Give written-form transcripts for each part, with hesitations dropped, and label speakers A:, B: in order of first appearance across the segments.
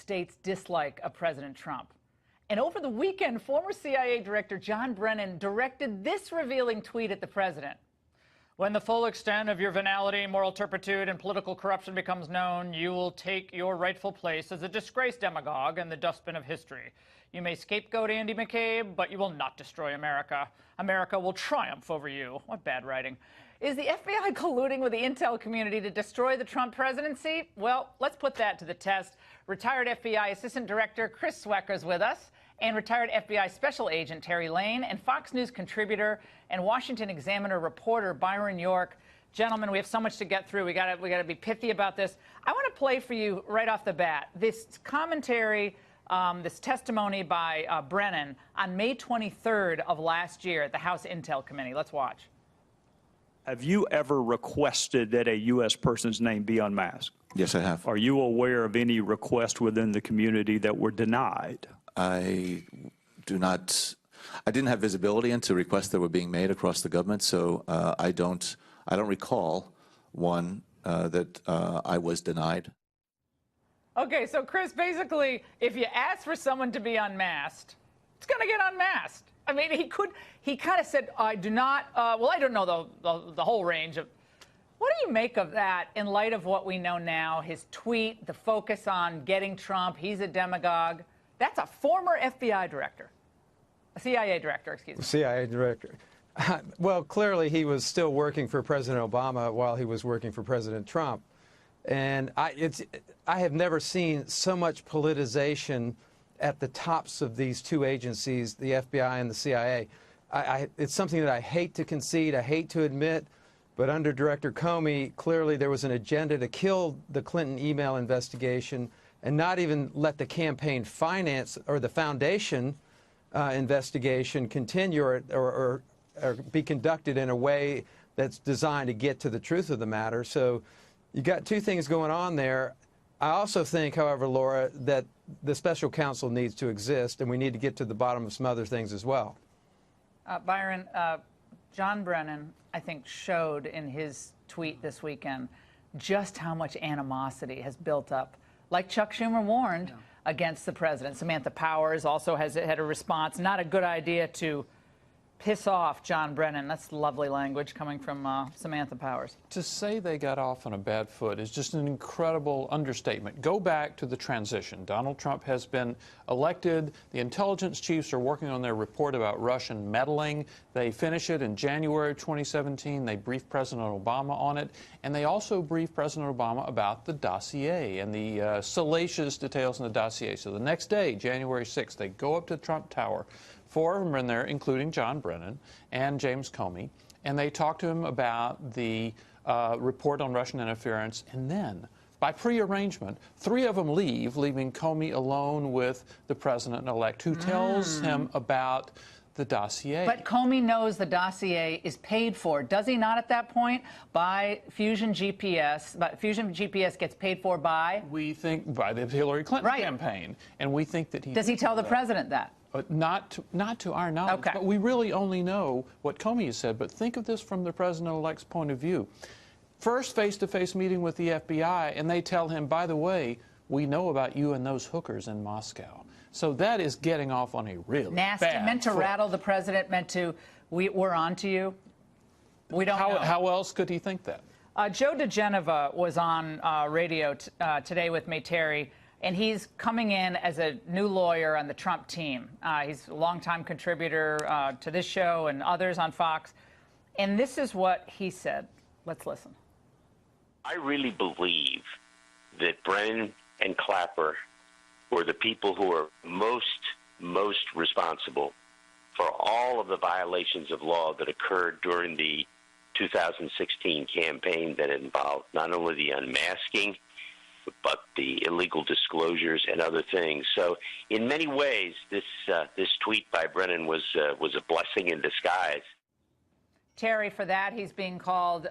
A: state's dislike of President Trump. And over the weekend, former CIA Director John Brennan directed this revealing tweet at the president. When the full extent of your venality, moral turpitude, and political corruption becomes known, you will take your rightful place as a disgraced demagogue in the dustbin of history. You may scapegoat Andy McCabe, but you will not destroy America. America will triumph over you. What bad writing. Is the FBI colluding with the intel community to destroy the Trump presidency? Well, let's put that to the test. Retired FBI Assistant Director Chris Swecker is with us, and retired FBI Special Agent Terry Lane, and Fox News contributor and Washington Examiner reporter Byron York. Gentlemen, we have so much to get through. We gotta be pithy about this. I want to play for you right off the bat this commentary, this testimony by Brennan on May 23rd of last year at the House Intel Committee. Let's watch.
B: Have you ever requested that a U.S. person's name be unmasked?
C: Yes, I have.
B: Are you aware of any requests within the community that were denied?
C: I do not. I didn't have visibility into requests that were being made across the government, so I don't recall one that I was denied.
A: Okay, so Chris, basically, if you ask for someone to be unmasked, it's going to get unmasked. I mean, he kind of said, I do not, well, I don't know the whole range of. What do you make of that in light of what we know now? His tweet, the focus on getting Trump, he's a demagogue. That's a former FBI director, a CIA director, excuse me.
D: CIA director. Well, clearly he was still working for President Obama while he was working for President Trump. And I have never seen so much politicization at the tops of these two agencies, the FBI and the CIA. It's something that I hate to concede, I hate to admit, but under Director Comey, clearly there was an agenda to kill the Clinton email investigation and not even let the campaign finance or the foundation investigation continue or be conducted in a way that's designed to get to the truth of the matter. So you got two things going on there. I also think, however, Laura, that the special counsel needs to exist, and we need to get to the bottom of some other things as well.
A: Byron, John Brennan, I think, showed in his tweet this weekend just how much animosity has built up, like Chuck Schumer warned, against the president. Samantha Powers also has had a response. Not a good idea to piss off John Brennan. That's lovely language coming from Samantha Powers.
E: To say they got off on a bad foot is just an incredible understatement. Go back to the transition. Donald Trump has been elected. The intelligence chiefs are working on their report about Russian meddling. They finish it in January of 2017. They brief President Obama on it. And they also brief President Obama about the dossier and the salacious details in the dossier. So the next day, January 6th, they go up to the Trump Tower. Four of them are in there, including John Brennan and James Comey, and they talk to him about the report on Russian interference. And then, by prearrangement, three of them leave, leaving Comey alone with the president-elect, who tells him about the dossier.
A: But Comey knows the dossier is paid for, does he not at that point, by Fusion GPS? But Fusion GPS gets paid for by?
E: We think by the Hillary Clinton campaign. And we think that he...
A: Does he tell the president that?
E: Not to our knowledge, but we really only know what Comey has said. But think of this from the president-elect's point of view. First face-to-face meeting with the FBI, and they tell him, by the way, we know about you and those hookers in Moscow. So that is getting off on a really
A: nasty,
E: bad
A: meant to
E: foot.
A: rattle the president, meant to, we're on to you. We don't know.
E: How else could he think that?
A: Joe DeGeneva was on radio today with me, Terry. And he's coming in as a new lawyer on the Trump team. He's a longtime contributor to this show and others on Fox. And this is what he said. Let's listen.
F: I really believe that Brennan and Clapper were the people who are most responsible for all of the violations of law that occurred during the 2016 campaign that involved not only the unmasking, but the illegal disclosures and other things. So in many ways, this tweet by Brennan was a blessing in disguise.
A: Terry, for that, he's being called,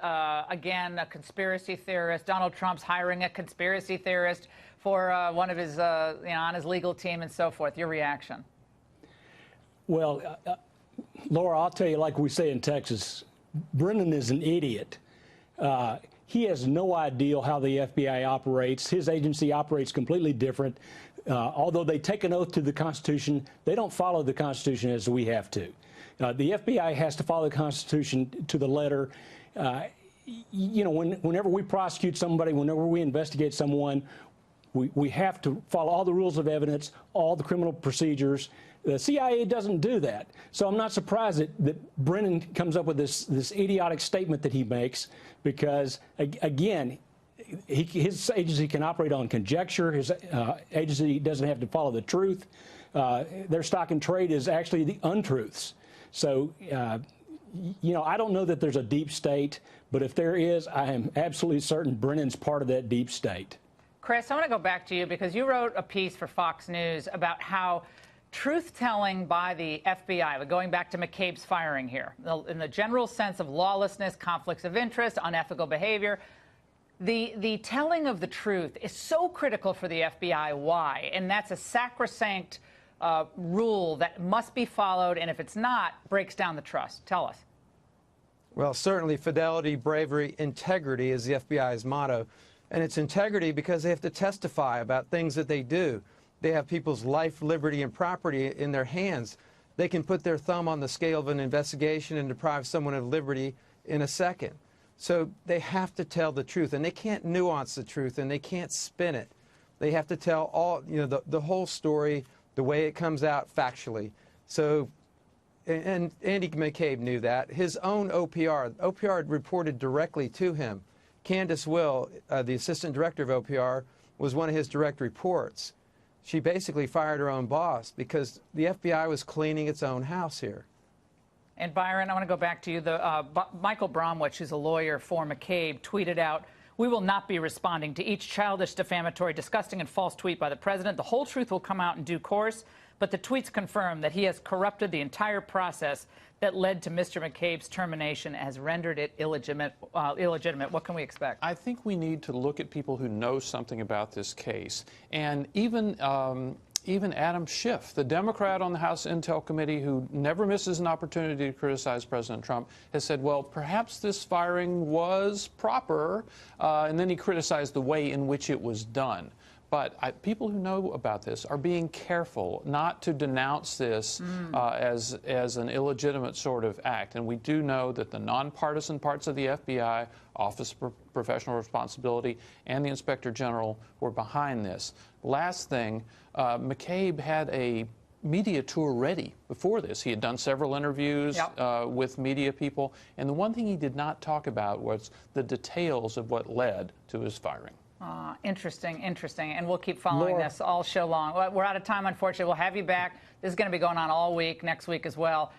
A: again, a conspiracy theorist. Donald Trump's hiring a conspiracy theorist for one of his, on his legal team and so forth. Your reaction?
G: Well, Laura, I'll tell you, like we say in Texas, Brennan is an idiot. He has no idea how the FBI operates. His agency operates completely different. Although they take an oath to the Constitution, they don't follow the Constitution as we have to. The FBI has to follow the Constitution to the letter. You know, whenever we prosecute somebody, whenever we investigate someone, we have to follow all the rules of evidence, all the criminal procedures. The CIA doesn't do that. So I'm not surprised that Brennan comes up with this idiotic statement that he makes, because, again, his agency can operate on conjecture. His agency doesn't have to follow the truth. Their stock and trade is actually the untruths. So, you know, I don't know that there's a deep state, but if there is, I am absolutely certain Brennan's part of that deep state.
A: Chris, I want to go back to you because you wrote a piece for Fox News about how truth-telling by the FBI, going back to McCabe's firing here, in the general sense of lawlessness, conflicts of interest, unethical behavior, the telling of the truth is so critical for the FBI. Why? And that's a sacrosanct rule that must be followed, and if it's not, breaks down the trust. Tell us.
D: Well, certainly fidelity, bravery, integrity is the FBI's motto. And it's integrity because they have to testify about things that they do. They have people's life, liberty, and property in their hands. They can put their thumb on the scale of an investigation and deprive someone of liberty in a second. So they have to tell the truth, and they can't nuance the truth, and they can't spin it. They have to tell all, you know, the whole story, the way it comes out factually. So, and Andy McCabe knew that. His own OPR reported directly to him. Candace Will, the assistant director of OPR, was one of his direct reports. She basically fired her own boss because the FBI was cleaning its own house here.
A: And Byron, I want to go back to you. Michael Bromwich, who's a lawyer for McCabe, tweeted out, "We will not be responding to each childish, defamatory, disgusting, and false tweet by the president. The whole truth will come out in due course, but the tweets confirm that he has corrupted the entire process that led to Mr. McCabe's termination, has rendered it illegitimate. What can we expect?"
E: I think we need to look at people who know something about this case. And even Adam Schiff, the Democrat on the House Intel Committee who never misses an opportunity to criticize President Trump, has said, well, perhaps this firing was proper, and then he criticized the way in which it was done. But people who know about this are being careful not to denounce this as an illegitimate sort of act. And we do know that the nonpartisan parts of the FBI, Office of Professional Responsibility, and the Inspector General were behind this. Last thing, McCabe had a media tour ready before this. He had done several interviews with media people. And the one thing he did not talk about was the details of what led to his firing.
A: Interesting. And we'll keep following this all show long. We're out of time, unfortunately. We'll have you back. This is going to be going on all week, next week as well.